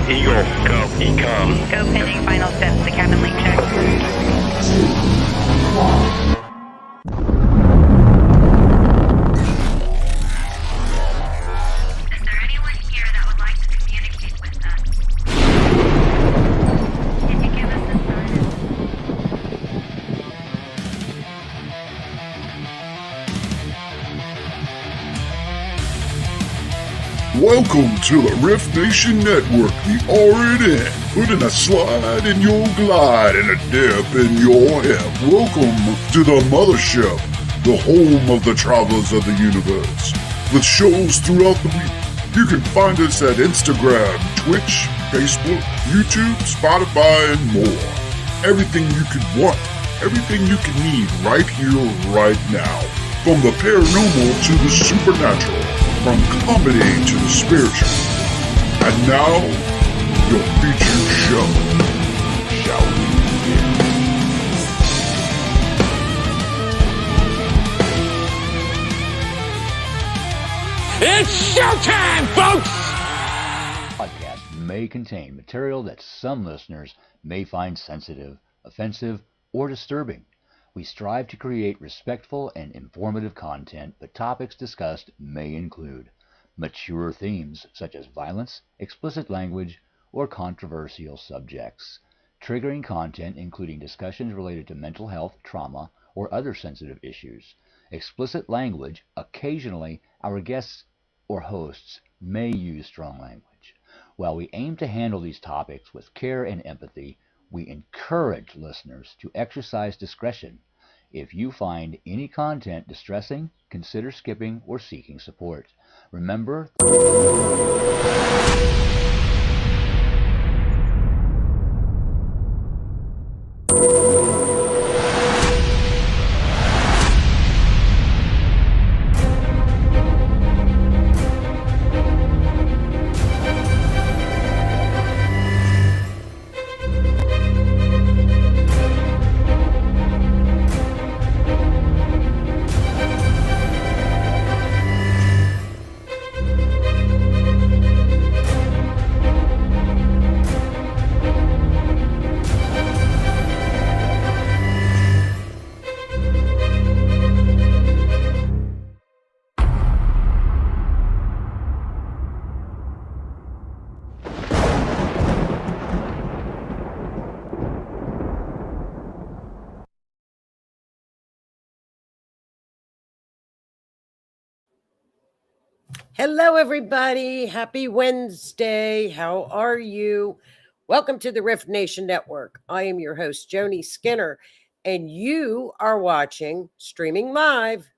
Eagle, go, Ecom. Go pending final steps to cabin link check. Is there anyone here that would like to communicate with us? Can you give us a sign? Welcome to the Rift Nation Network, the RNN, putting a slide in your glide and a dip in your hip. Welcome to the mothership, the home of the travelers of the universe. With shows throughout the week, you can find us at Instagram, Twitch, Facebook, YouTube, Spotify, and more. Everything you could want, everything you could need right here, right now. From the paranormal to the supernatural. From comedy to the spiritual. And now, your featured show. Shall we begin? It's showtime, folks! Podcast may contain material that some listeners may find sensitive, offensive, or disturbing. We strive to create respectful and informative content, but topics discussed may include mature themes such as violence, explicit language, or controversial subjects, triggering content including discussions related to mental health, trauma, or other sensitive issues, explicit language. Occasionally, our guests or hosts may use strong language. While we aim to handle these topics with care and empathy, we encourage listeners to exercise discretion. If you find any content distressing, consider skipping or seeking support. Remember, Hello, everybody. Happy Wednesday. How are you? Welcome to the Rift Nation Network. I am your host, Joni Skinner, and you are watching, streaming live,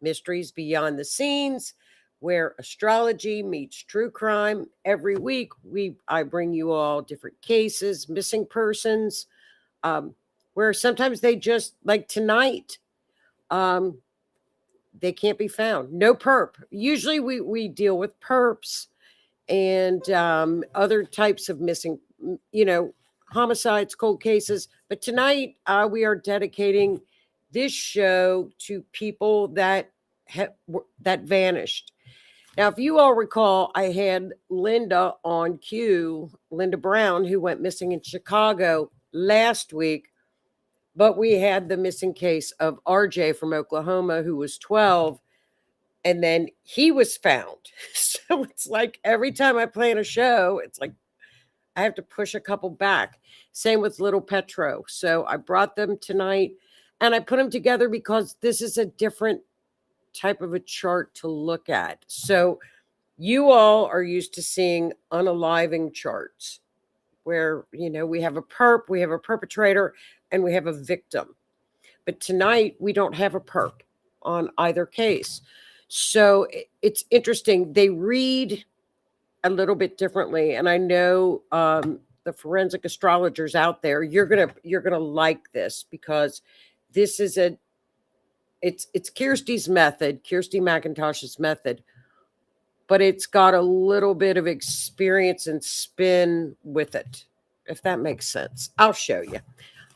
Mysteries Beyond the Scenes, where astrology meets true crime. Every week, I bring you all different cases, missing persons, where sometimes they just, like tonight, they can't be found. No perp. Usually we deal with perps and other types of missing, homicides, cold cases. But tonight we are dedicating this show to people that vanished. Now, if you all recall, I had Linda on cue, Linda Brown, who went missing in Chicago last week. But we had the missing case of RJ from Oklahoma, who was 12, and then he was found. So it's like every time I plan a show, it's like I have to push a couple back. Same with little Petro. So I brought them tonight, and I put them together because this is a different type of a chart to look at. So you all are used to seeing unaliving charts where, we have a perp, we have a perpetrator, and we have a victim. But tonight, we don't have a perp on either case. So it's interesting. They read a little bit differently. And I know the forensic astrologers out there, you're gonna like this, because this is it's Kirsty McIntosh's method, but it's got a little bit of experience and spin with it, if that makes sense. I'll show you.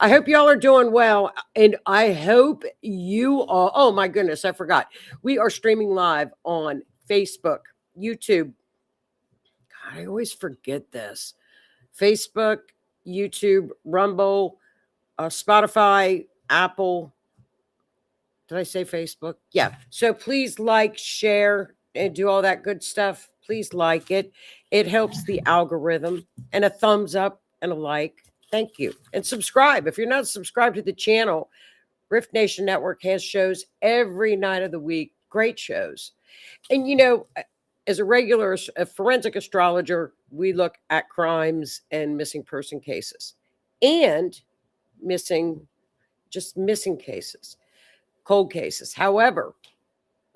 I hope y'all are doing well, and I hope you all, oh my goodness, I forgot. We are streaming live on Facebook, YouTube. God, I always forget this. Facebook, YouTube, Rumble, Spotify, Apple. Did I say Facebook? Yeah. So please like, share, and do all that good stuff. Please like it. It helps the algorithm. And a thumbs up and a like. Thank you. And subscribe. If you're not subscribed to the channel, Rift Nation Network has shows every night of the week. Great shows. And, you know, as a forensic astrologer, we look at crimes and missing person cases and missing cases, cold cases. However,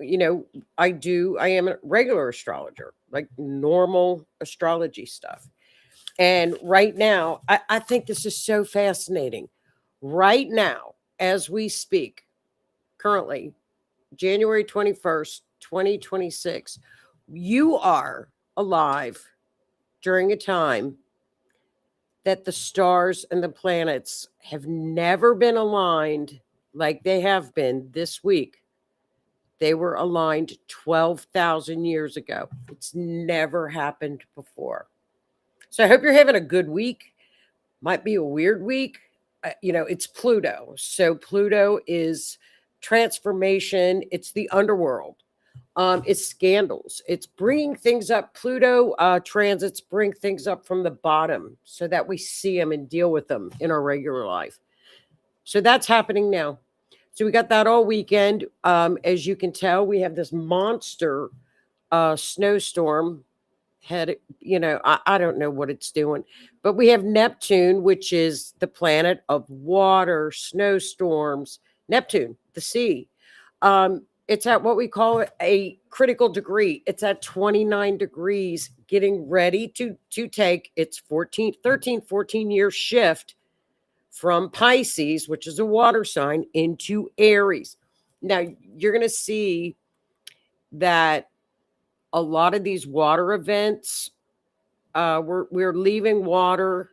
you know, I am a regular astrologer, like normal astrology stuff. And right now, I think this is so fascinating. Right now, as we speak, currently, January 21st, 2026, you are alive during a time that the stars and the planets have never been aligned like they have been this week. They were aligned 12,000 years ago. It's never happened before. So I hope you're having a good week. Might be a weird week. You know, it's Pluto. So Pluto is transformation. It's the underworld. It's scandals. It's bringing things up. Pluto transits bring things up from the bottom so that we see them and deal with them in our regular life. So that's happening now. So we got that all weekend. As you can tell, we have this monster snowstorm. I don't know what it's doing, but we have Neptune, which is the planet of water, snowstorms. Neptune, the sea. It's at what we call a critical degree. It's at 29 degrees, getting ready to take its 14-year shift from Pisces, which is a water sign, into Aries. Now, you're going to see that a lot of these water events, we're leaving water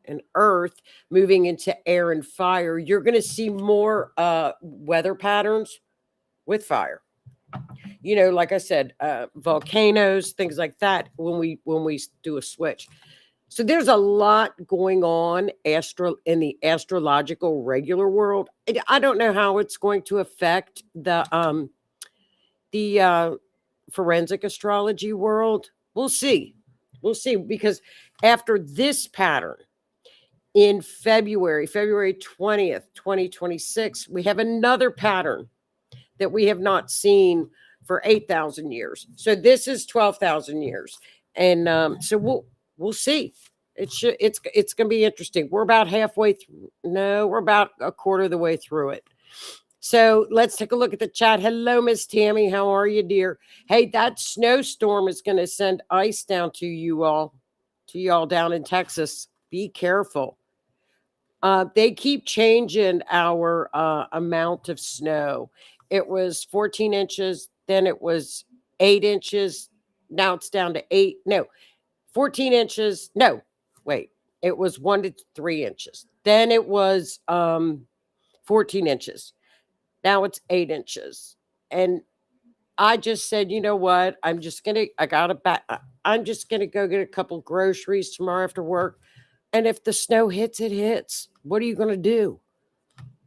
and earth, moving into air and fire. You're going to see more weather patterns with fire. You know, like I said, volcanoes, things like that when we do a switch. So there's a lot going on in the astrological regular world. I don't know how it's going to affect the forensic astrology world. We'll see. We'll see, because after this pattern in February 20th, 2026, we have another pattern that we have not seen for 8,000 years. So this is 12,000 years. And so we'll see. It's going to be interesting. We're about halfway through. No, we're about a quarter of the way through it. So let's take a look at the chat. Hello, Miss Tammy. How are you, dear? Hey, that snowstorm is going to send ice down to y'all down in Texas. Be careful. They keep changing our amount of snow. It was 14 inches. Then it was 8 inches. Now it's down to 14 inches. No, wait. It was 1 to 3 inches. Then it was 14 inches. Now it's 8 inches. And I just said, you know what? I'm just going to go get a couple groceries tomorrow after work. And if the snow hits, it hits. What are you going to do?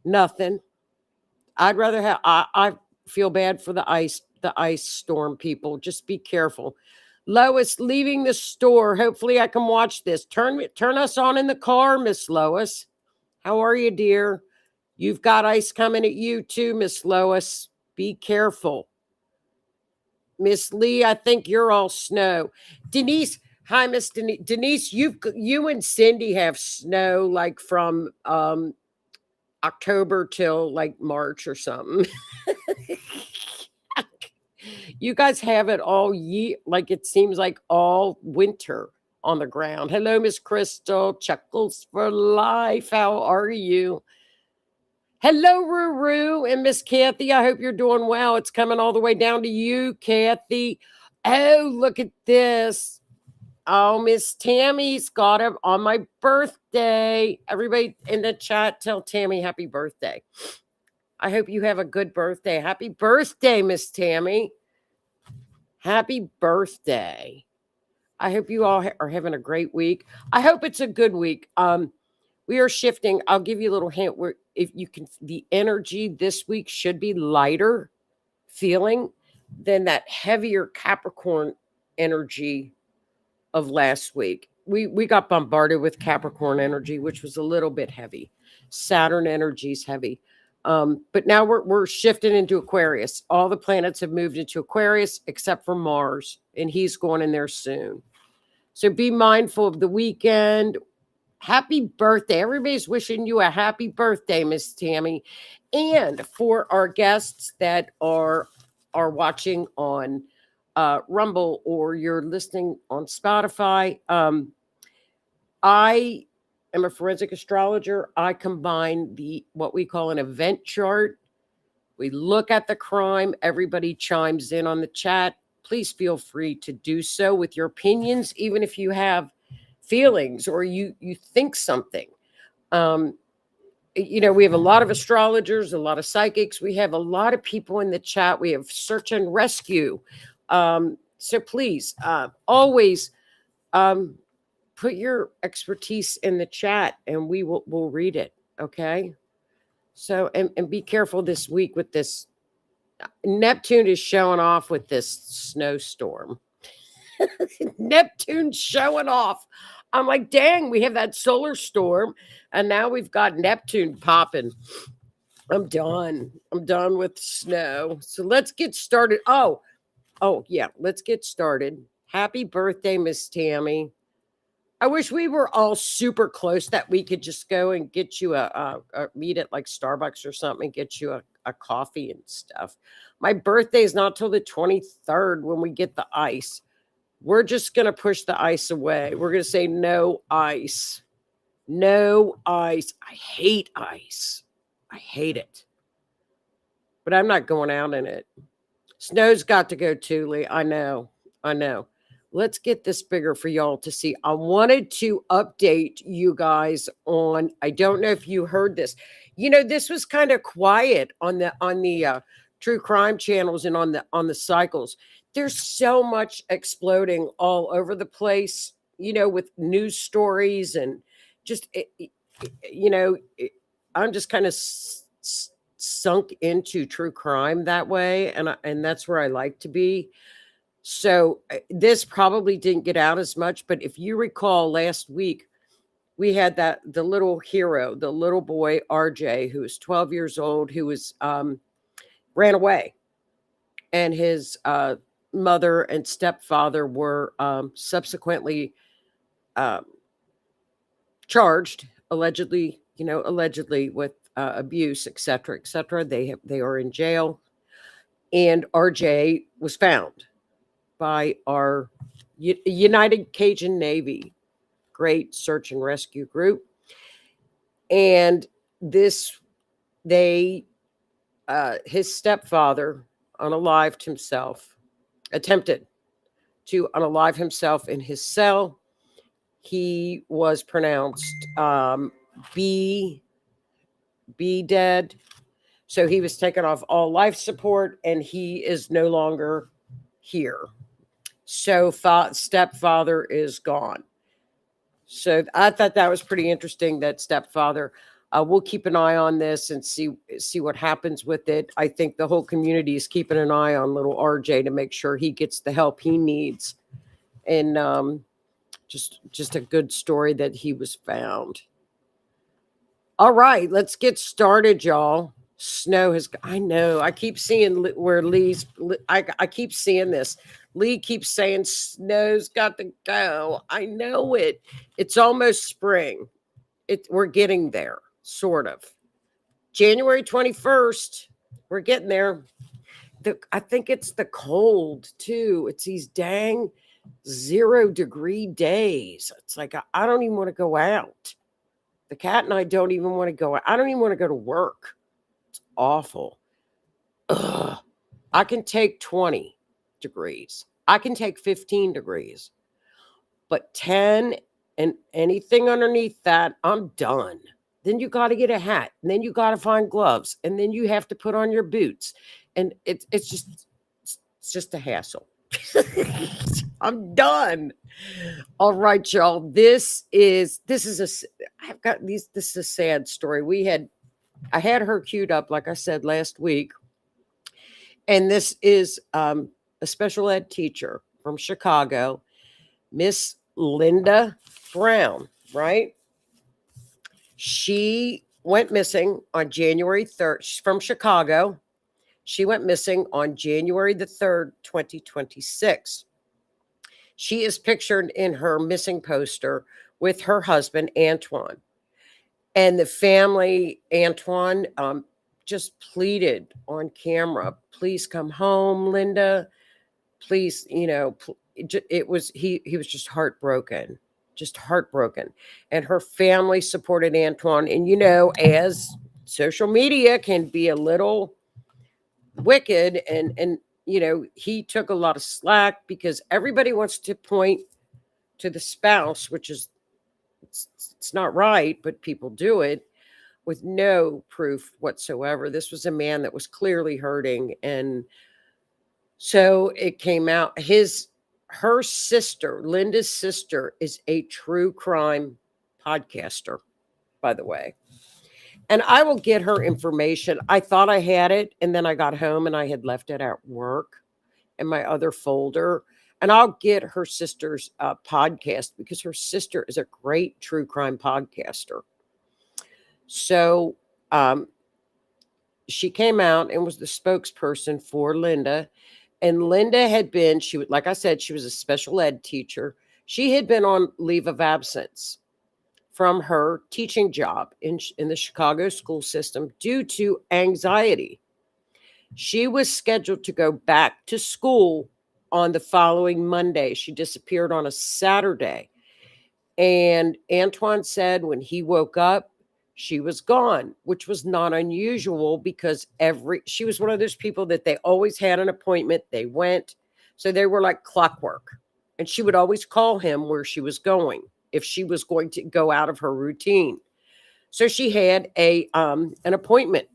Nothing. I'd rather have, I feel bad for the ice storm people. Just be careful. Lois, leaving the store. Hopefully I can watch this. Turn us on in the car, Miss Lois. How are you, dear? You've got ice coming at you too, Miss Lois. Be careful. Miss Lee, I think you're all snow. Denise, hi, Miss Denise. Denise, you and Cindy have snow like from October till like March or something. You guys have it all year, like it seems like all winter on the ground. Hello, Miss Crystal. Chuckles for life. How are you? Hello, Ruru and Miss Kathy. I hope you're doing well. It's coming all the way down to you, Kathy. Oh, look at this. Oh, Miss Tammy's got it on my birthday. Everybody in the chat, tell Tammy happy birthday. I hope you have a good birthday. Happy birthday, Miss Tammy. Happy birthday. I hope you all are having a great week. I hope it's a good week. We are shifting. I'll give you a little hint where if you can, the energy this week should be lighter feeling than that heavier Capricorn energy of last week. We got bombarded with Capricorn energy, which was a little bit heavy. Saturn energy is heavy. But now we're shifting into Aquarius. All the planets have moved into Aquarius except for Mars, and he's going in there soon. So be mindful of the weekend. Happy birthday. Everybody's wishing you a happy birthday, Miss Tammy. And for our guests that are watching on Rumble or you're listening on Spotify, I am a forensic astrologer. I combine what we call an event chart. We look at the crime. Everybody chimes in on the chat. Please feel free to do so with your opinions, even if you have feelings or you think something. We have a lot of astrologers, a lot of psychics. We have a lot of people in the chat. We have search and rescue. So please, always put your expertise in the chat and we'll read it. Okay. So, and be careful this week with this. Neptune is showing off with this snowstorm. Neptune's showing off. I'm like, dang, we have that solar storm and now we've got Neptune popping. I'm done with snow. So let's get started. Oh yeah, let's get started. Happy birthday, Miss Tammy. I wish we were all super close that we could just go and get you a meet at like Starbucks or something, get you a coffee and stuff. My birthday is not till the 23rd when we get the ice. We're just going to push the ice away. We're going to say no ice. No ice. I hate ice. I hate it. But I'm not going out in it. Snow's got to go too, Lee. I know. Let's get this bigger for y'all to see. I wanted to update you guys on, I don't know if you heard this. This was kind of quiet on the true crime channels and on the cycles. There's so much exploding all over the place, with news stories and just, I'm just kind of sunk into true crime that way. And that's where I like to be. So this probably didn't get out as much, but if you recall last week, we had the little hero, the little boy, RJ, who was 12 years old, who was, ran away, and his, mother and stepfather were, subsequently, charged allegedly with, abuse, et cetera. They are in jail, and RJ was found by our United Cajun Navy, great search and rescue group. And his stepfather attempted to unalive himself in his cell. He was pronounced B dead. So he was taken off all life support and he is no longer here. So stepfather is gone. So I thought that was pretty interesting that stepfather, we'll keep an eye on this and see what happens with it. I think the whole community is keeping an eye on little RJ to make sure he gets the help he needs. And just a good story that he was found. All right, let's get started, y'all. Snow has, I know, I keep seeing where I keep seeing this. Lee keeps saying snow's got to go. I know it. It's almost spring. We're getting there, sort of. January 21st, we're getting there. I think it's the cold, too. It's these dang 0-degree days. It's like, I don't even want to go out. The cat and I don't even want to go out. I don't even want to go to work. It's awful. Ugh. I can take 20 degrees. I can take 15 degrees. But 10 and anything underneath that, I'm done. Then you got to get a hat. And then you got to find gloves. And then you have to put on your boots. And it's just a hassle. I'm done. All right, y'all. This is I've got these. This is a sad story. I had her queued up, like I said last week, and this is a special ed teacher from Chicago, Miss Linda Brown. Right? She went missing on January 3rd. She's from Chicago. She went missing on January the 3rd, 2026. She is pictured in her missing poster with her husband, Antoine. And the family, Antoine, just pleaded on camera, please come home, Linda. Please, it was, he was just heartbroken, And her family supported Antoine. And, as social media can be a little wicked, and he took a lot of slack because everybody wants to point to the spouse, which is it's not right, but people do it with no proof whatsoever. This was a man that was clearly hurting, and so it came out. Her sister, Linda's sister, is a true crime podcaster, by the way. And I will get her information. I thought I had it, and then I got home and I had left it at work in my other folder. And I'll get her sister's podcast because her sister is a great true crime podcaster. So she came out and was the spokesperson for Linda. And Linda had been, like I said, she was a special ed teacher. She had been on leave of absence from her teaching job in the Chicago school system due to anxiety. She was scheduled to go back to school on the following Monday. She disappeared on a Saturday. And Antoine said when he woke up, she was gone, which was not unusual because she was one of those people that they always had an appointment. They went. So they were like clockwork. And she would always call him where she was going if she was going to go out of her routine. So she had an appointment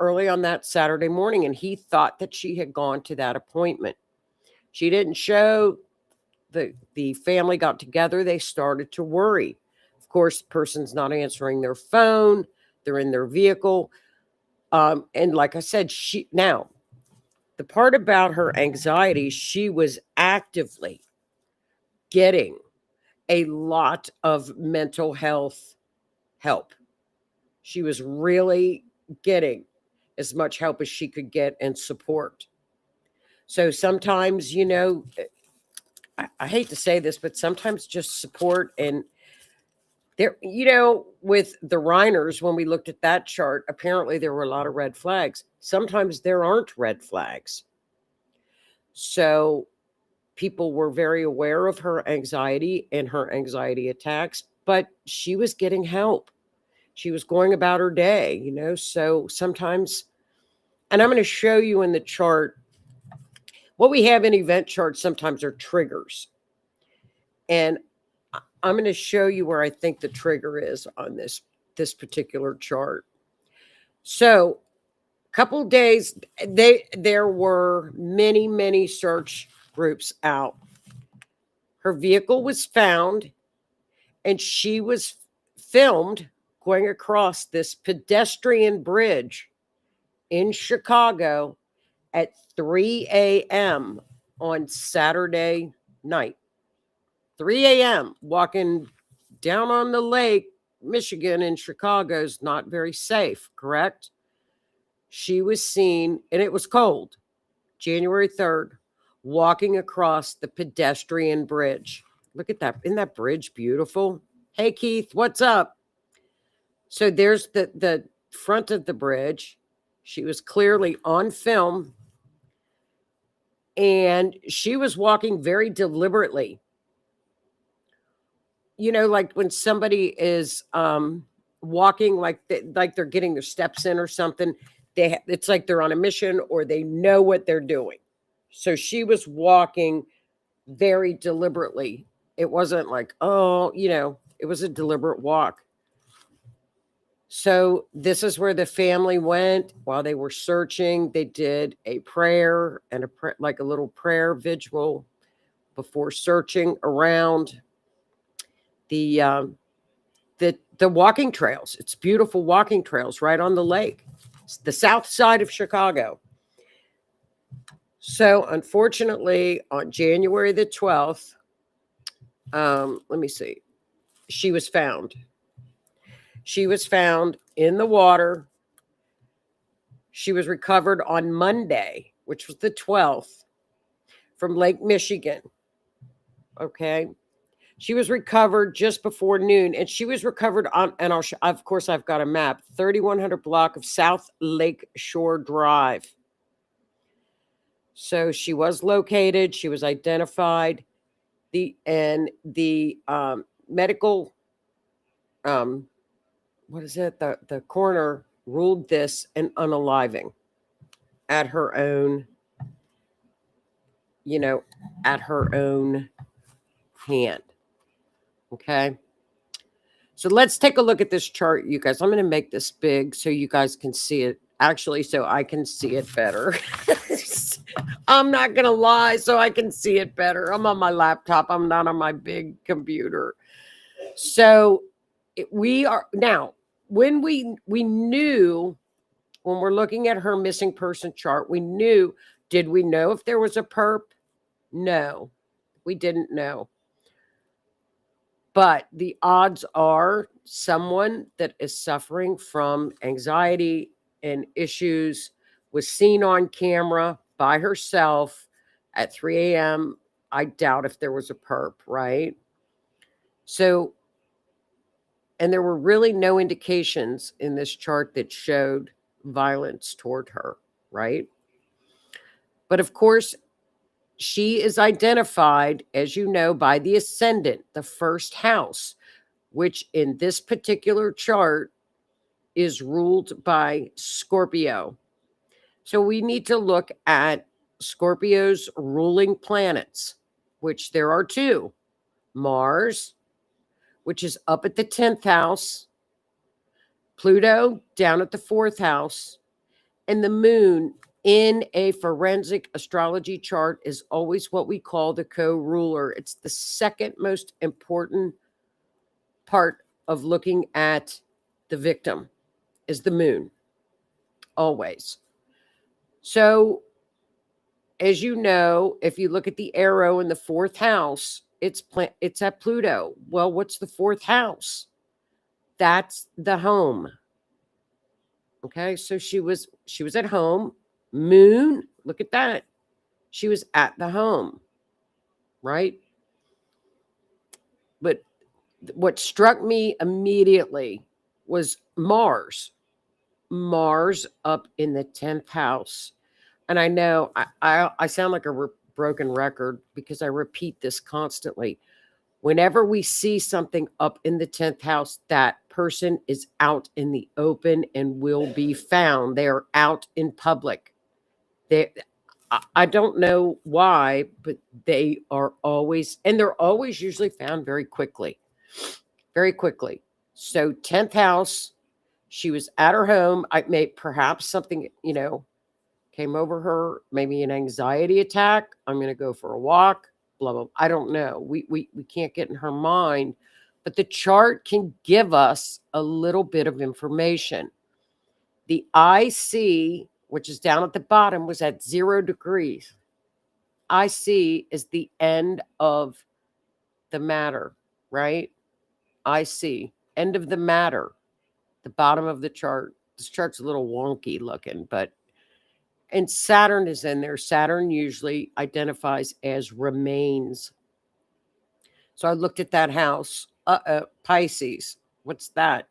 early on that Saturday morning, and he thought that she had gone to that appointment. She didn't show. The family got together. They started to worry. Of course, the person's not answering their phone. They're in their vehicle. And like I said, the part about her anxiety, she was actively getting a lot of mental health help. She was really getting as much help as she could get and support. So sometimes, I hate to say this, but sometimes just support. And there, with the Reiners, when we looked at that chart, apparently there were a lot of red flags. Sometimes there aren't red flags. So people were very aware of her anxiety and her anxiety attacks, but she was getting help. She was going about her day, so sometimes, and I'm going to show you in the chart, what we have in event charts sometimes are triggers. And I'm going to show you where I think the trigger is on this particular chart. So a couple of days, there were many, many search groups out. Her vehicle was found, and she was filmed going across this pedestrian bridge in Chicago at 3 a.m. on Saturday night. 3 a.m. walking down on the lake, Michigan, in Chicago is not very safe, correct? She was seen, and it was cold, January 3rd, walking across the pedestrian bridge. Look at that. Isn't that bridge beautiful? Hey, Keith, what's up? So there's the front of the bridge. She was clearly on film, and she was walking very deliberately. Like when somebody is walking like they're getting their steps in or something, it's like they're on a mission or they know what they're doing. So she was walking very deliberately. It wasn't like, it was a deliberate walk. So this is where the family went while they were searching. They did a prayer and like a little prayer vigil before searching around the walking trails. It's beautiful walking trails right on the lake. It's the south side of Chicago. So unfortunately, on January the 12th, let me see, she was found. She was found in the water. She was recovered on Monday, which was the 12th, from Lake Michigan. Okay. She was recovered just before noon, and she was recovered on, and of course, I've got a map, 3100 block of South Lake Shore Drive. So she was located. She was identified. The medical, what is it? The coroner ruled this an unaliving at her own, at her own hand. Okay. So let's take a look at this chart, you guys. I'm going to make this big so you guys can see it. Actually, so I can see it better. I'm not going to lie, so I can see it better. I'm on my laptop. I'm not on my big computer. So we are now, when we knew, when we're looking at her missing person chart, we knew, did we know if there was a perp? No, we didn't know. But the odds are someone that is suffering from anxiety and issues was seen on camera by herself at 3 a.m. I doubt if there was a perp, right? So, and there were really no indications in this chart that showed violence toward her, right? But of course, she is identified, as you know, by the ascendant, the first house, which in this particular chart is ruled by Scorpio. So we need to look at Scorpio's ruling planets, which there are two. Mars, which is up at the 10th house, Pluto down at the 4th house, and the moon in a forensic astrology chart is always what we call the co-ruler. It's the second most important part of looking at the victim is the moon, always. So, as you know, if you look at the arrow in the 4th house, it's at Pluto. Well, what's the 4th house? That's the home. Okay, so she was at home. Moon, look at that. She was at the home, right? But what struck me immediately was Mars. Mars up in the 10th house. And I know I sound like a broken record because I repeat this constantly. Whenever we see something up in the 10th house, that person is out in the open and will be found. They are out in public. I don't know why, but they are always, and they're always usually found very quickly. Very quickly. So 10th house, she was at her home. I may perhaps something, came over her, maybe an anxiety attack. I'm going to go for a walk, blah, blah. I don't know. We can't get in her mind, but the chart can give us a little bit of information. The IC, which is down at the bottom, was at 0 degrees. IC is the end of the matter, right? IC, end of the matter, the bottom of the chart. This chart's a little wonky looking, and Saturn is in there. Saturn usually identifies as remains. So I looked at that house. Pisces. What's that?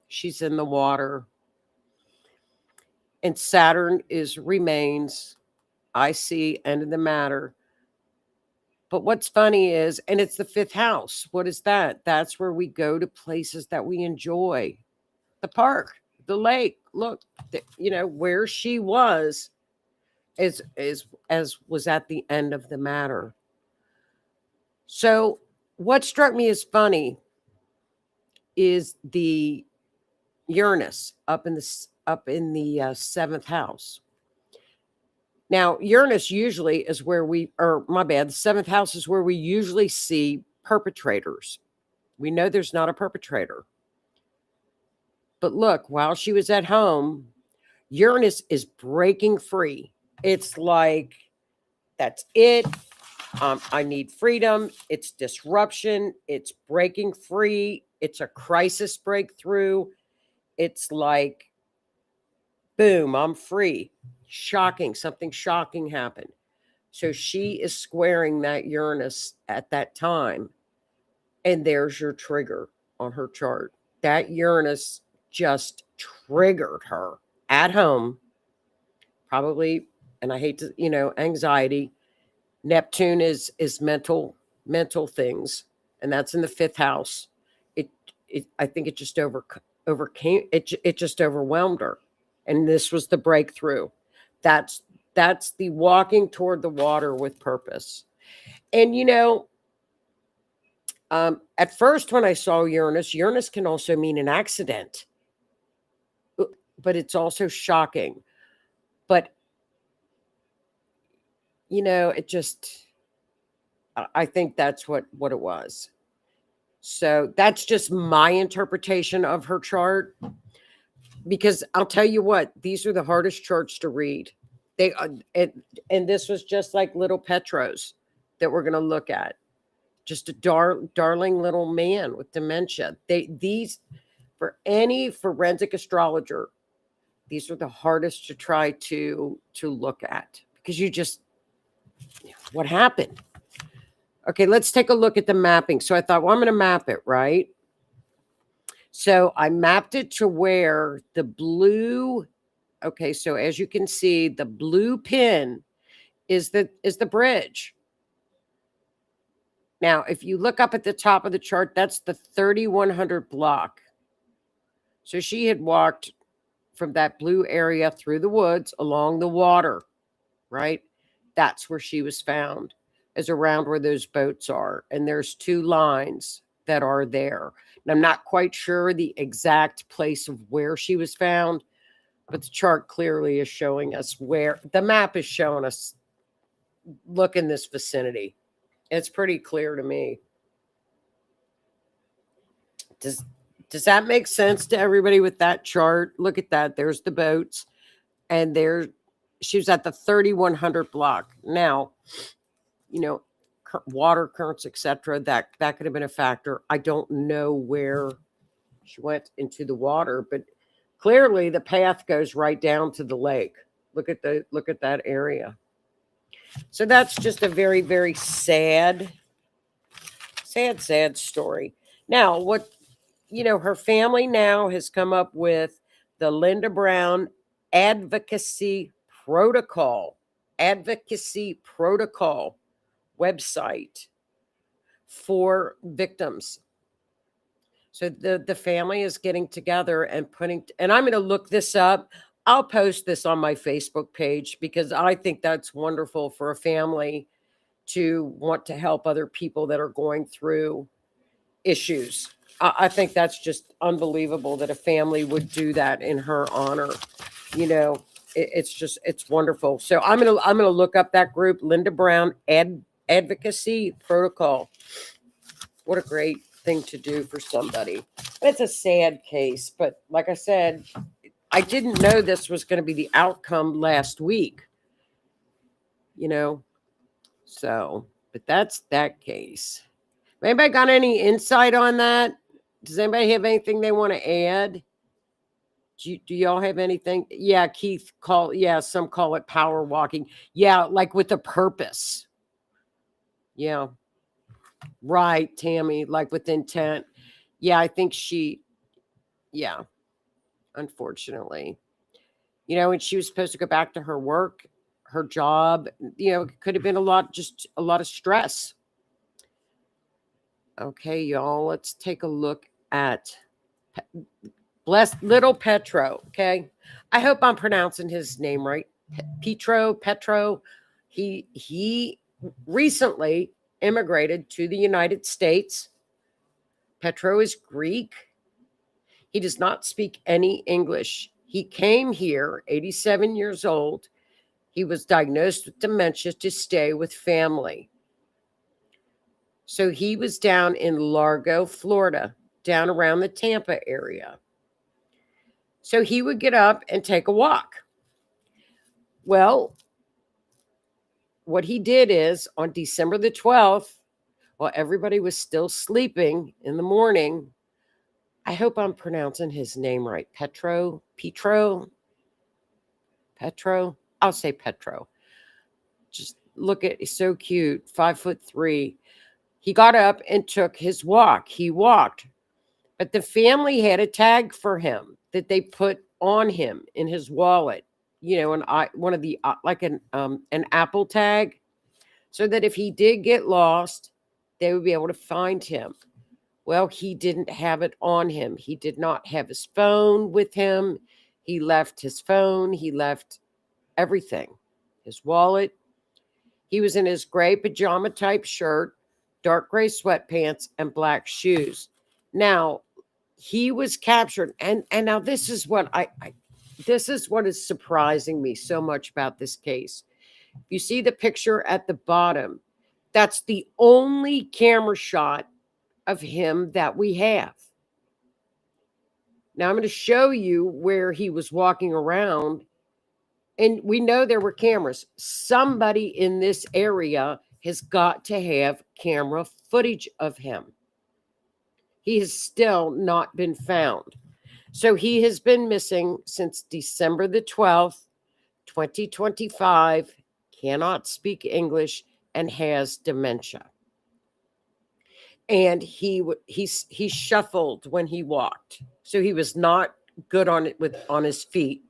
She's in the water. And Saturn is remains. I see end of the matter. But what's funny is, and it's the 5th house. What is that? That's where we go to places that we enjoy. The park, the lake. Look, where she was as was at the end of the matter. So what struck me as funny is the Uranus up in the 7th house. Now, Uranus usually is where the seventh house is where we usually see perpetrators. We know there's not a perpetrator. But look, while she was at home, Uranus is breaking free. It's like, that's it. I need freedom. It's disruption. It's breaking free. It's a crisis breakthrough. It's like, boom, I'm free. Shocking. Something shocking happened. So she is squaring that Uranus at that time. And there's your trigger on her chart. That Uranus just triggered her at home. Probably, and I hate to, anxiety. Neptune is mental things, and that's in the fifth house. I think it just overcame it. It just overwhelmed her, and this was the breakthrough. That's the walking toward the water with purpose. And at first when I saw Uranus can also mean an accident, but it's also shocking. But it just, I think that's what it was. So that's just my interpretation of her chart, because I'll tell you what, these are the hardest charts to read. They and this was just like little Petro's that we're going to look at. Just a darling little man with dementia. These, for any forensic astrologer, these are the hardest to try to look at, because you just, what happened? Okay, let's take a look at the mapping. So I thought, well, I'm going to map it, right? So I mapped it to where the blue, okay, so as you can see, the blue pin is the bridge. Now, if you look up at the top of the chart, that's the 3100 block. So she had walked from that blue area through the woods along the water, right? That's where she was found, is around where those boats are. And there's two lines that are there. And I'm not quite sure the exact place of where she was found, but the chart clearly is showing us where. The map is showing us, look in this vicinity. It's pretty clear to me. Does that make sense to everybody with that chart? Look at that. There's the boats. And she was at the 3100 block. Now, water currents, etc. That could have been a factor. I don't know where she went into the water, but clearly the path goes right down to the lake. Look at that area. So that's just a very, very sad story. Now, what, her family now has come up with the Linda Brown advocacy protocol website for victims. So the family is getting together and and I'm going to look this up. I'll post this on my Facebook page, because I think that's wonderful for a family to want to help other people that are going through issues. I think that's just unbelievable that a family would do that in her honor. It's wonderful. So I'm gonna look up that group, Linda Brown Advocacy Protocol. What a great thing to do for somebody. It's a sad case, but like I said, I didn't know this was going to be the outcome last week. So, but that's that case. Anybody got any insight on that? Does anybody have anything they want to add? Do y'all have anything? Yeah, Keith some call it power walking. Yeah, like with a purpose. Yeah. Right, Tammy, like with intent. Yeah, I think unfortunately. When she was supposed to go back to her work, her job, it could have been a lot of stress. Okay, y'all, let's take a look at blessed little Petro. Okay, I hope I'm pronouncing his name right. Petro. He recently immigrated to the United States. Petro is Greek. He does not speak any English. He came here, 87 years old, He was diagnosed with dementia to stay with family. So he was down in Largo, Florida, down around the Tampa area. So he would get up and take a walk. Well, what he did is on December the 12th, while everybody was still sleeping in the morning, I hope I'm pronouncing his name right. Petro. I'll say Petro. Just look at, he's so cute, 5'3". He got up and took his walk. He walked, but the family had a tag for him that they put on him in his wallet. One of the like an Apple tag, so that if he did get lost, they would be able to find him. Well, he didn't have it on him. He did not have his phone with him. He left his phone. He left everything, his wallet. He was in his gray pajama type shirt, dark gray sweatpants, and black shoes. Now, he was captured. And now this is what this is what is surprising me so much about this case. You see the picture at the bottom. That's the only camera shot of him that we have. Now I'm going to show you where he was walking around. And we know there were cameras. Somebody in this area has got to have camera footage of him. He has still not been found. So he has been missing since December the 12th, 2025, cannot speak English, and has dementia. And he shuffled when he walked. So he was not good on his feet.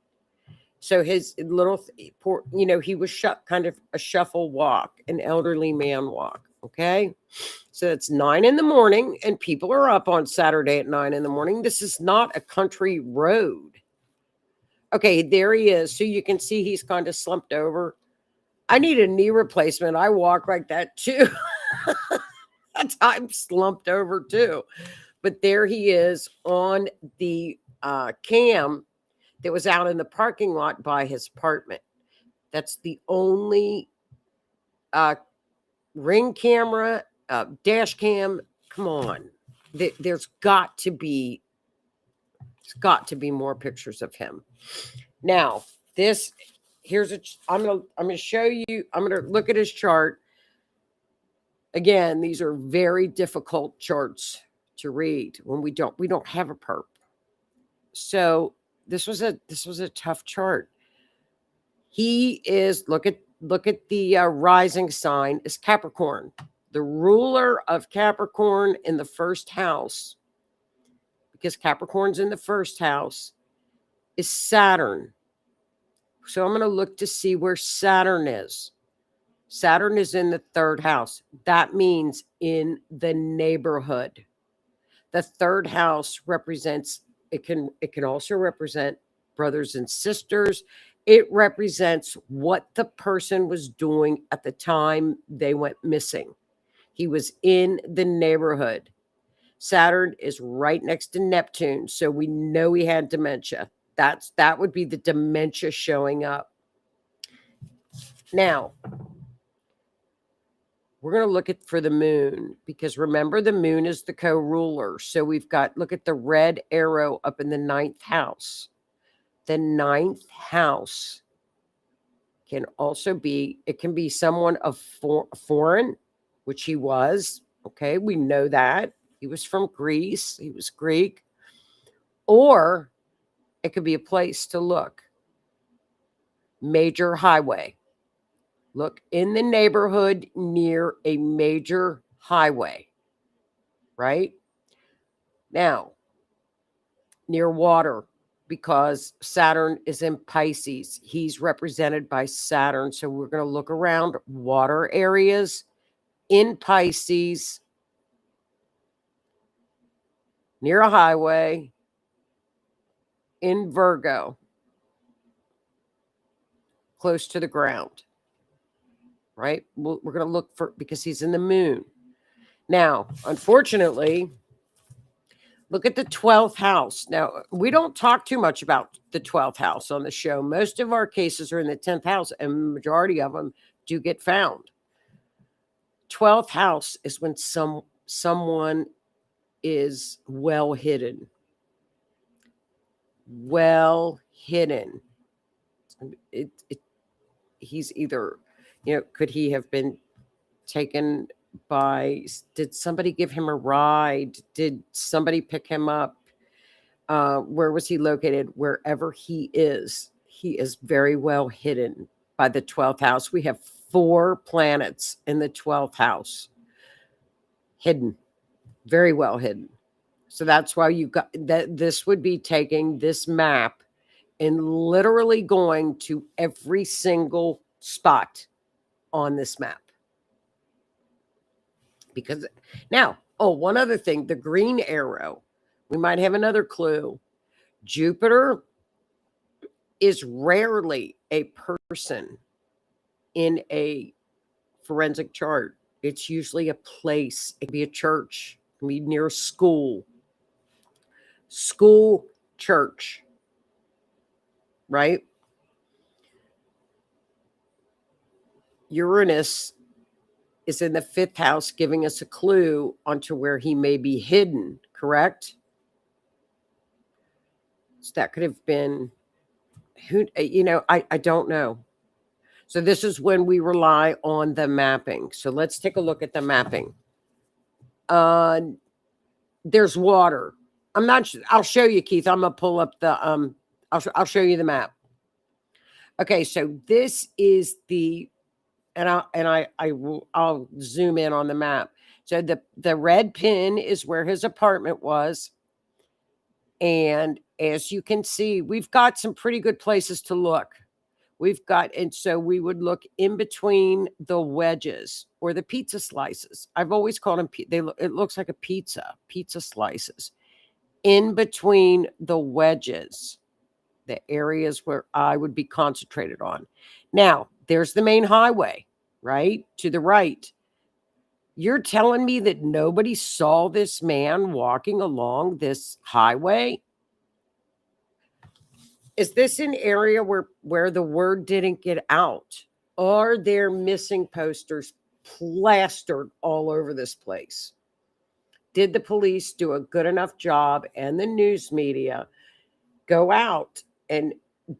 So his little, he was kind of a shuffle walk, an elderly man walk. Okay. So it's 9 a.m. and people are up on Saturday at 9 a.m. This is not a country road. Okay. There he is. So you can see he's kind of slumped over. I need a knee replacement. I walk like that too. I'm slumped over too. But there he is on the cam that was out in the parking lot by his apartment. That's the only ring camera, dash cam. Come on. There's got to be more pictures of him. Now, I'm going to show you, I'm going to look at his chart. Again, these are very difficult charts to read when we don't have a perp. So this was a tough chart. He is, look at the rising sign is Capricorn. The ruler of Capricorn in the first house, because Capricorn's in the first house, is Saturn. So I'm going to look to see where Saturn is. Saturn is in the third house. That means in the neighborhood. The third house represents, it can also represent brothers and sisters. It represents what the person was doing at the time they went missing. He was in the neighborhood. Saturn is right next to Neptune, so we know he had dementia. That would be the dementia showing up. Now, we're going to look for the moon, because remember, the moon is the co-ruler. So we've got, look at the red arrow up in the 9th house. The 9th house can also be, it can be someone of foreign, which he was. Okay, we know that. He was from Greece. He was Greek. Or it could be a place to look. Major highway. Look in the neighborhood near a major highway, right? Now, near water, because Saturn is in Pisces. He's represented by Saturn. So we're going to look around water areas in Pisces, near a highway, in Virgo, close to the ground. Right? We're going to look for, because he's in the moon. Now, unfortunately, Look at the 12th house. Now, we don't talk too much about the 12th house on the show. Most of our cases are in the 10th house, and the majority of them do get found. 12th house is when someone is well hidden. Well hidden. He's either, could he have been taken by, did somebody give him a ride? Did somebody pick him up? Where was he located? Wherever he is very well hidden by the 12th house. We have 4 planets in the 12th house. Hidden. Very well hidden. So that's why you got that. This would be taking this map and literally going to every single spot on this map. Because now, one other thing, the green arrow, we might have another clue. Jupiter is rarely a person in a forensic chart. It's usually a place. It can be a church. It can be near a school. School, church. Right? Uranus is in the 5th house, giving us a clue onto where he may be hidden, correct? So that could have been, I don't know. So this is when we rely on the mapping. So let's take a look at the mapping. There's water. I'll show you, Keith. I'm going to pull up the, I'll show you the map. Okay, so this is the, I'll zoom in on the map. So the red pin is where his apartment was. And as you can see, we've got some pretty good places to look. And so we would look in between the wedges or the pizza slices. I've always called them, it looks like a pizza slices. In between the wedges, the areas where I would be concentrated on. Now, there's the main highway, right? To the right. You're telling me that nobody saw this man walking along this highway? Is this an area where the word didn't get out? Are there missing posters plastered all over this place? Did the police do a good enough job, and the news media go out and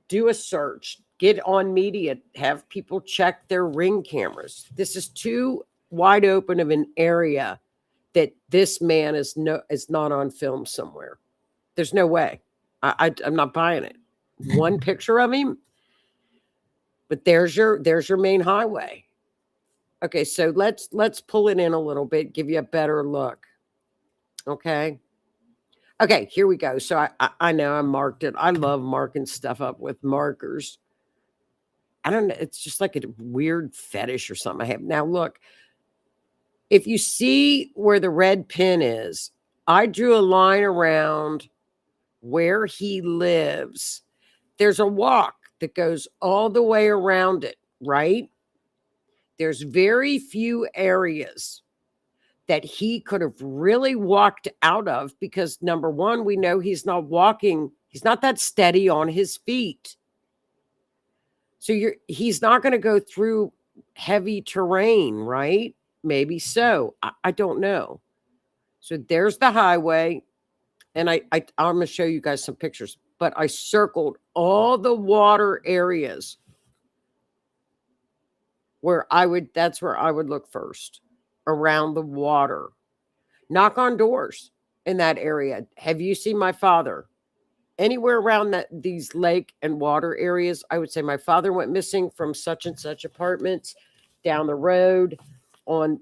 do a search, get on media, have people check their Ring cameras? This is too wide open of an area that this man is not on film somewhere. There's no way. I'm not buying it. One picture of him, but there's your main highway. Okay, so let's pull it in a little bit, give you a better look. Okay, here we go. So I know I marked it. I love marking stuff up with markers. I don't know. It's just like a weird fetish or something I have. Now look, if you see where the red pin is, I drew a line around where he lives. There's a walk that goes all the way around it, right? There's very few areas that he could have really walked out of because, number one, we know he's not that steady on his feet. So he's not going to go through heavy terrain, right? Maybe so. I don't know. So there's the highway. And I'm going to show you guys some pictures. But I circled all the water areas that's where I would look first, around the water. Knock on doors in that area. Have you seen my father? Anywhere around these lake and water areas, I would say my father went missing from such and such apartments down the road on,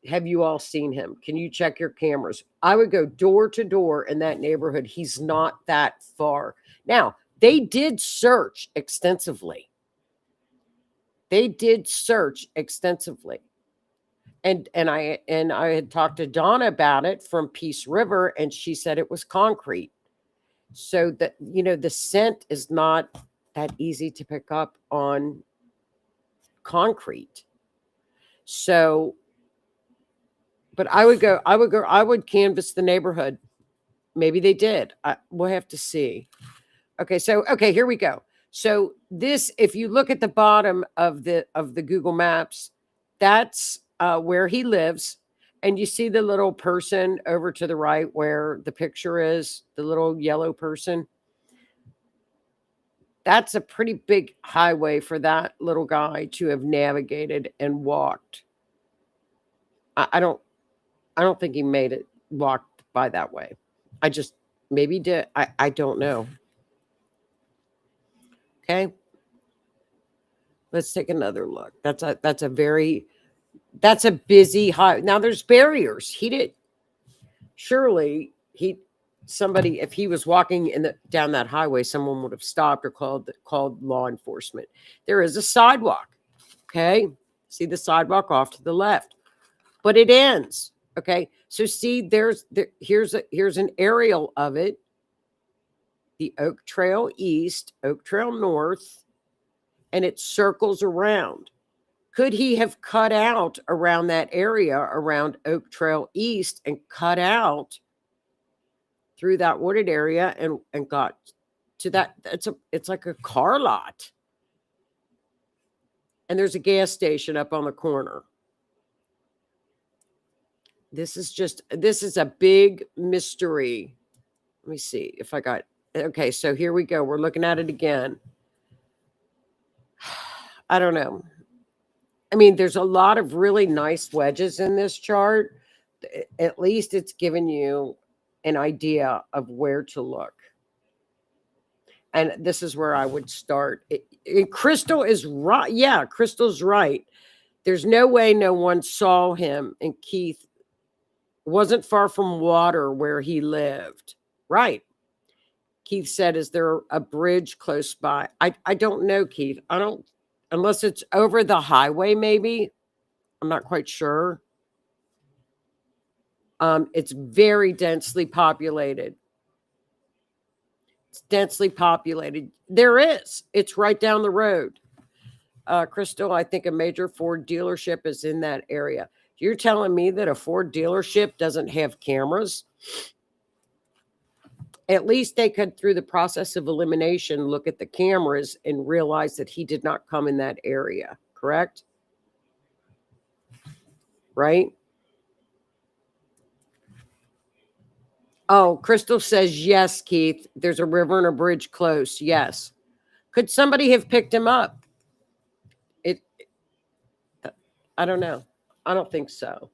have you all seen him? Can you check your cameras? I would go door to door in that neighborhood. He's not that far. Now, they did search extensively. And I had talked to Donna about it from Peace River, and she said it was concrete. So that, the scent is not that easy to pick up on concrete. So But I would canvass the neighborhood. Maybe they did. We'll have to see. Okay, so here we go. So this, if you look at the bottom of the Google Maps, that's where he lives. And you see the little person over to the right where the picture is, the little yellow person. That's a pretty big highway for that little guy to have navigated and walked. I don't think he made it walked by that way. Maybe did. I don't know. Okay. Let's take another look. That's a busy high. Now there's barriers. Somebody, if he was walking down that highway, someone would have stopped or called law enforcement. There is a sidewalk. Okay. See the sidewalk off to the left, but it ends. Okay. So see, here's an aerial of it. The Oak Trail East, Oak Trail North, and it circles around. Could he have cut out around that area around Oak Trail East and cut out through that wooded area and got to that? It's like a car lot. And there's a gas station up on the corner. This is a big mystery. Let me see if I got, okay, so here we go. We're looking at it again. I don't know. I mean, there's a lot of really nice wedges in this chart. At least it's given you an idea of where to look. And this is where I would start. Crystal is right. Yeah, Crystal's right. There's no way no one saw him. And Keith wasn't far from water where he lived. Right. Keith said, is there a bridge close by? I don't know, Keith. I don't, unless it's over the highway, maybe. I'm not quite sure. It's very densely populated. It's densely populated. There is. It's right down the road. Crystal, I think a major Ford dealership is in that area. You're telling me that a Ford dealership doesn't have cameras? At least they could, through the process of elimination, look at the cameras and realize that he did not come in that area. Correct? Right? Oh, Crystal says, yes, Keith. There's a river and a bridge close. Yes. Could somebody have picked him up? I don't know. I don't think so.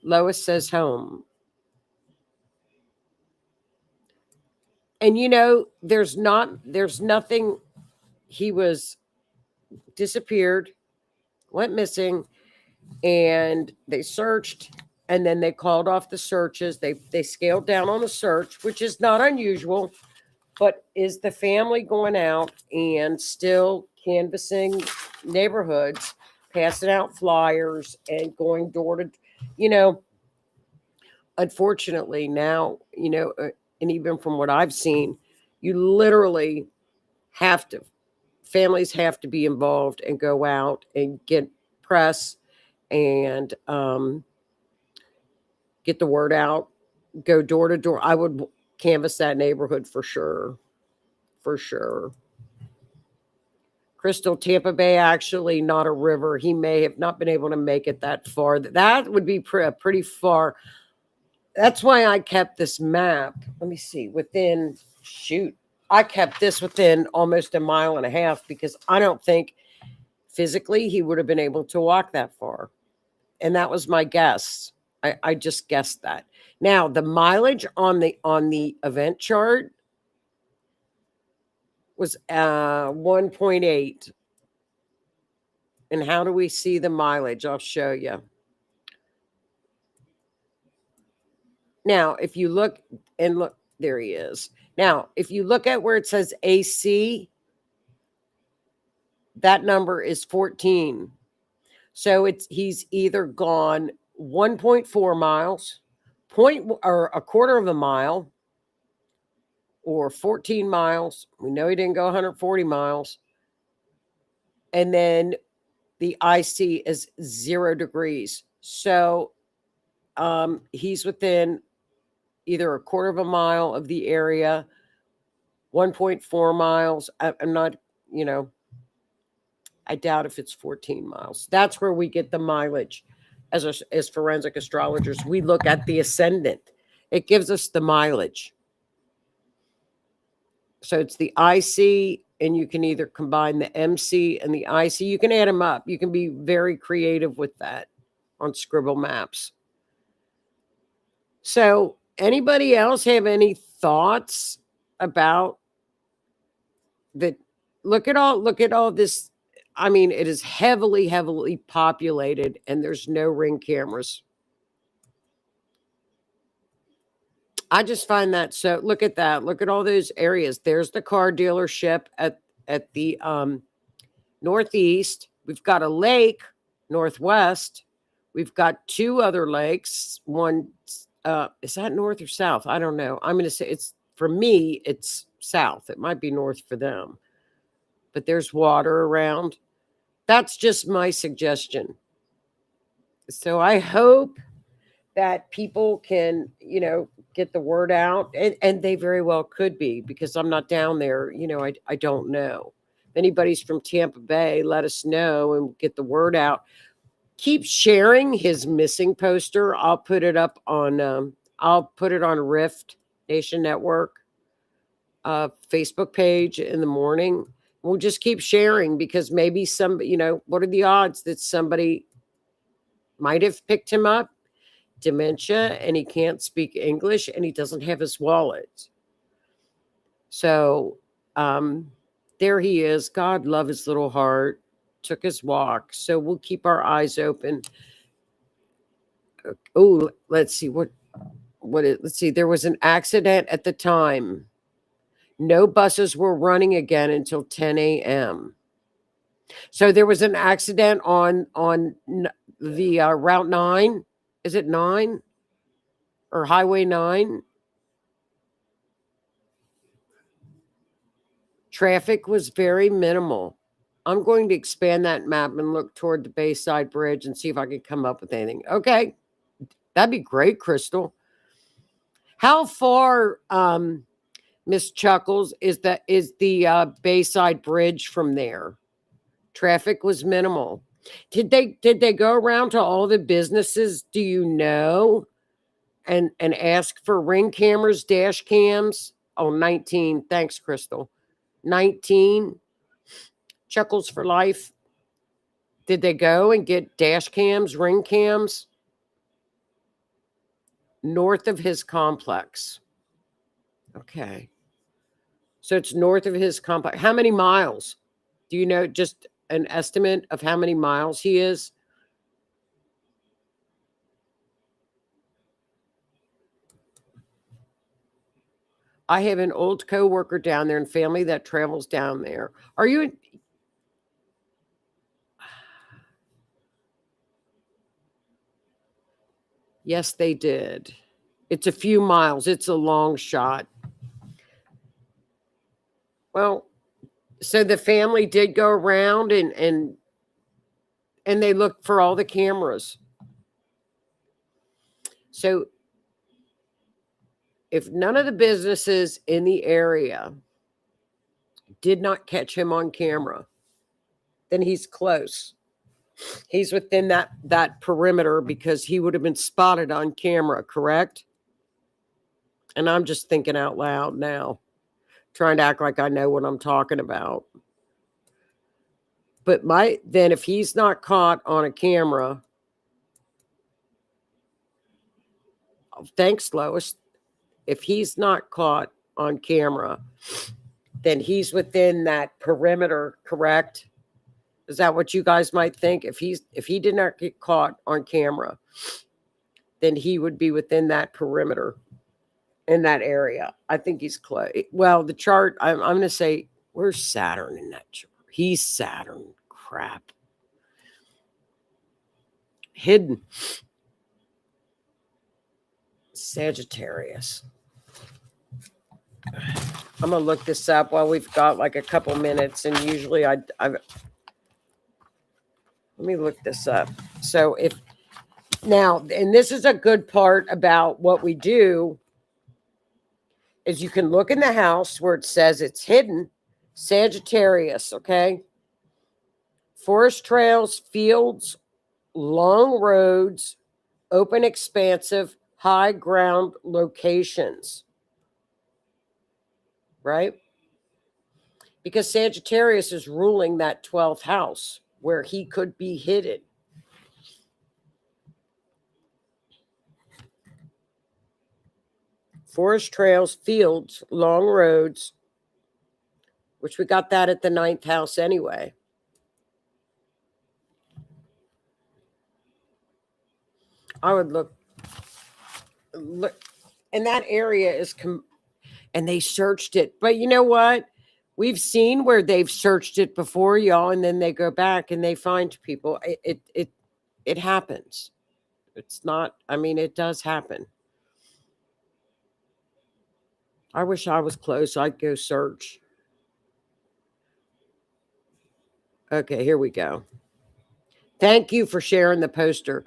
Lois says home. And you know, there's nothing. He was disappeared, went missing, and they searched, and then they called off the searches. They scaled down on the search, which is not unusual, but is the family going out and still canvassing neighborhoods, passing out flyers and going door to, unfortunately now, and even from what I've seen, you literally families have to be involved and go out and get press and get the word out, go door to door. I would canvass that neighborhood for sure. For sure. Crystal, Tampa Bay, actually not a river. He may have not been able to make it that far. That would be pretty far. That's why I kept this map. Let me see. I kept this within almost a mile and a half because I don't think physically he would have been able to walk that far. And that was my guess. I just guessed that. Now, the mileage on the event chart was 1.8. And how do we see the mileage? I'll show you. Now, if you look, there he is. Now, if you look at where it says AC, that number is 14. So he's either gone 1.4 miles, or a quarter of a mile, or 14 miles. We know he didn't go 140 miles. And then the IC is 0 degrees. So he's within either a quarter of a mile of the area, 1.4 miles. I'm not, I doubt if it's 14 miles. That's where we get the mileage as forensic astrologers. We look at the ascendant. It gives us the mileage. So it's the IC, and you can either combine the MC and the IC. You can add them up. You can be very creative with that on Scribble Maps. So anybody else have any thoughts about that? Look at all this. I mean, it is heavily, heavily populated, and there's no ring cameras. I just find that so. Look at that. Look at all those areas. There's the car dealership at the northeast. We've got a lake northwest. We've got two other lakes. One is that north or south? I don't know. I'm going to say it's, for me, it's south. It might be north for them. But there's water around. That's just my suggestion. So I hope that people can, get the word out. And they very well could be, because I'm not down there. I don't know. If anybody's from Tampa Bay, let us know and get the word out. Keep sharing his missing poster. I'll put it up on Rift Nation Network Facebook page in the morning. We'll just keep sharing, because maybe what are the odds that somebody might have picked him up, dementia, and he can't speak English and he doesn't have his wallet. So there he is. God love his little heart. Took his walk. So we'll keep our eyes open. Oh, let's see let's see. There was an accident at the time. No buses were running again until 10 a.m. So there was an accident on the Route 9. Is it 9 or Highway 9? Traffic was very minimal. I'm going to expand that map and look toward the Bayside Bridge and see if I can come up with anything. Okay. That'd be great, Crystal. How far, Miss Chuckles, is the Bayside Bridge from there? Traffic was minimal. Did they go around to all the businesses, do you know, and ask for ring cameras, dash cams? Oh, 19. Thanks, Crystal. 19. Chuckles for life. Did they go and get dash cams, ring cams? North of his complex. Okay. So it's north of his complex. How many miles? Do you know, just an estimate of how many miles he is? I have an old coworker down there and family that travels down there. Are you in? Yes, they did. It's a few miles. It's a long shot. Well, so the family did go around and they looked for all the cameras. So if none of the businesses in the area did not catch him on camera, then he's close. He's within that perimeter, because he would have been spotted on camera, correct? And I'm just thinking out loud now, trying to act like I know what I'm talking about. But then if he's not caught on a camera, thanks, Lois. If he's not caught on camera, then he's within that perimeter, correct? Is that what you guys might think? If he did not get caught on camera, then he would be within that perimeter in that area. I think he's close. Well, the chart, I'm going to say, where's Saturn in that chart? He's Saturn. Crap. Hidden. Sagittarius. I'm going to look this up while we've got like a couple minutes, and usually let me look this up. So if Now, and this is a good part about what we do, is you can look in the house where it says it's hidden, Sagittarius, okay? Forest trails, fields, long roads, open, expansive, high ground locations, right? Because Sagittarius is ruling that 12th house where he could be hidden. Forest trails, fields, long roads, which we got that at the 9th house anyway. I would look, and that area is, and they searched it. But you know what? We've seen where they've searched it before, y'all, and then they go back and they find people. It happens. It's not, I mean, it does happen. I wish I was close. I'd go search. Okay, here we go. Thank you for sharing the poster.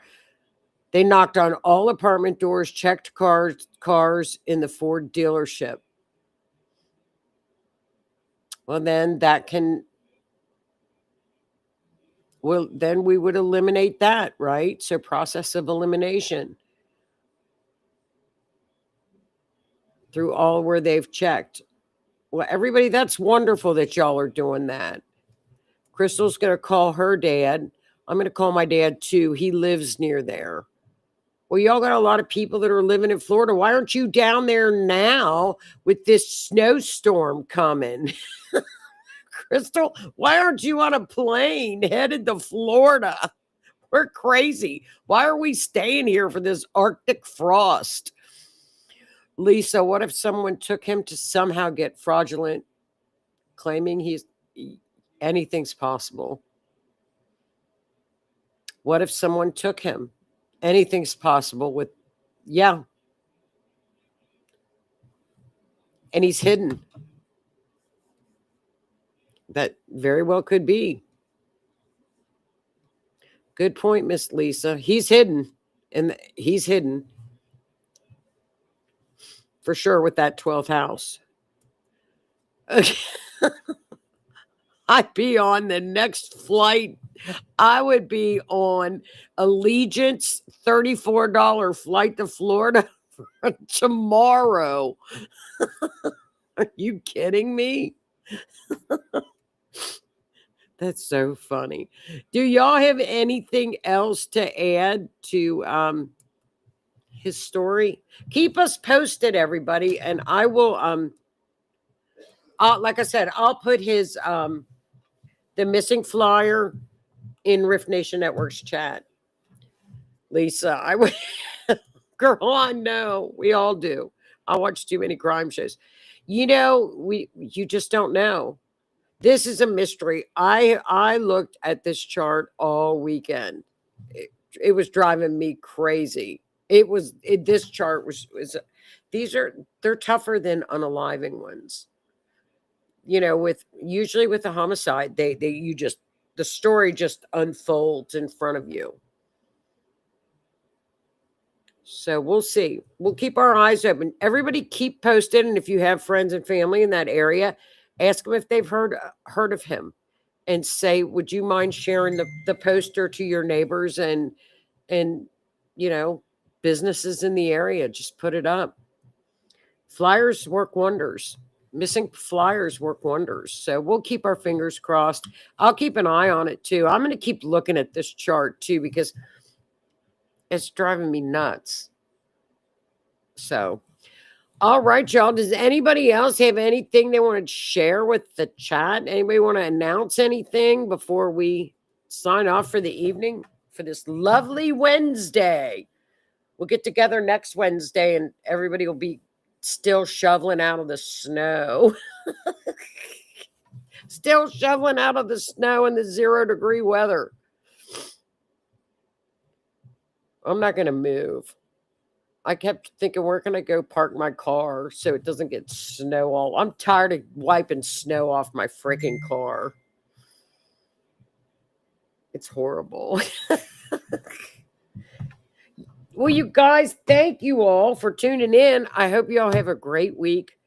They knocked on all apartment doors, checked cars in the Ford dealership. Well, then then we would eliminate that, right? So process of elimination through all where they've checked. Well, everybody, that's wonderful that y'all are doing that. Crystal's going to call her dad. I'm going to call my dad too. He lives near there. Well, y'all got a lot of people that are living in Florida. Why aren't you down there now with this snowstorm coming? Crystal, why aren't you on a plane headed to Florida? We're crazy. Why are we staying here for this Arctic frost? Lisa, what if someone took him to somehow get fraudulent, claiming anything's possible? What if someone took him? Anything's possible with, yeah. And he's hidden. That very well could be. Good point, Miss Lisa. He's hidden. And he's hidden. For sure with that 12th house. Okay. I'd be on the next flight. I would be on Allegiant's $34 flight to Florida tomorrow. Are you kidding me? That's so funny. Do y'all have anything else to add to his story? Keep us posted, everybody, and I will like I said, I'll put his the missing flyer in Rift Nation Network's chat. Lisa, I would girl, I know. We all do. I watch too many crime shows. You know, you just don't know. This is a mystery. I looked at this chart all weekend. It was driving me crazy. This chart was they're tougher than unaliving ones. You know, usually with a homicide, the story just unfolds in front of you. So we'll see. We'll keep our eyes open. Everybody keep posted, and if you have friends and family in that area, ask them if they've heard of him, and say, would you mind sharing the poster to your neighbors and you know, businesses in the area? Just put it up. Flyers work wonders. Missing flyers work wonders. So we'll keep our fingers crossed. I'll keep an eye on it too. I'm going to keep looking at this chart too, because it's driving me nuts. So, all right, y'all. Does anybody else have anything they want to share with the chat? Anybody want to announce anything before we sign off for the evening for this lovely Wednesday? We'll get together next Wednesday and everybody will be still shoveling out of the snow. Still shoveling out of the snow in the 0-degree weather. I'm not going to move. I kept thinking, where can I go park my car so it doesn't get snow all? I'm tired of wiping snow off my freaking car. It's horrible. Well, you guys, thank you all for tuning in. I hope you all have a great week.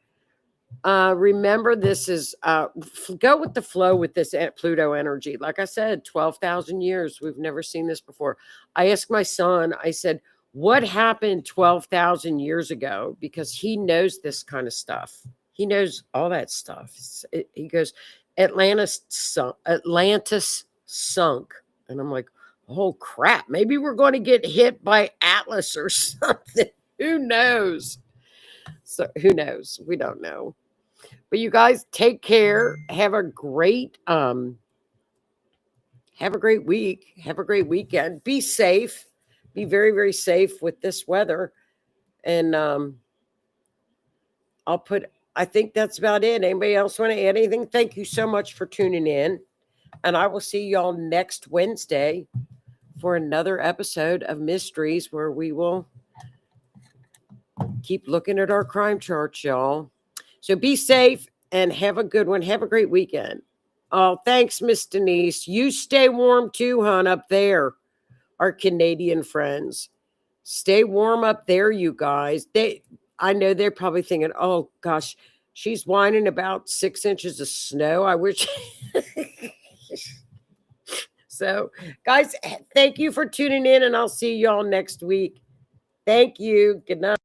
Remember, this is go with the flow with this Pluto energy. Like I said, 12,000 years. We've never seen this before. I asked my son, I said, what happened 12,000 years ago? Because he knows this kind of stuff. He knows all that stuff. He goes, Atlantis sunk. And I'm like, oh, crap. Maybe we're going to get hit by Atlas or something. Who knows? So who knows? We don't know. But you guys take care. Have a great week. Have a great weekend. Be safe. Be very, very safe with this weather. And I think that's about it. Anybody else want to add anything? Thank you so much for tuning in. And I will see y'all next Wednesday for another episode of Mysteries, where we will keep looking at our crime charts, y'all. So be safe and have a good one. Have a great weekend. Oh, thanks, Miss Denise. You stay warm too, hon, up there. Our Canadian friends. Stay warm up there, you guys. I know they're probably thinking, oh, gosh, she's whining about 6 inches of snow. I wish. So, guys, thank you for tuning in, and I'll see y'all next week. Thank you. Good night.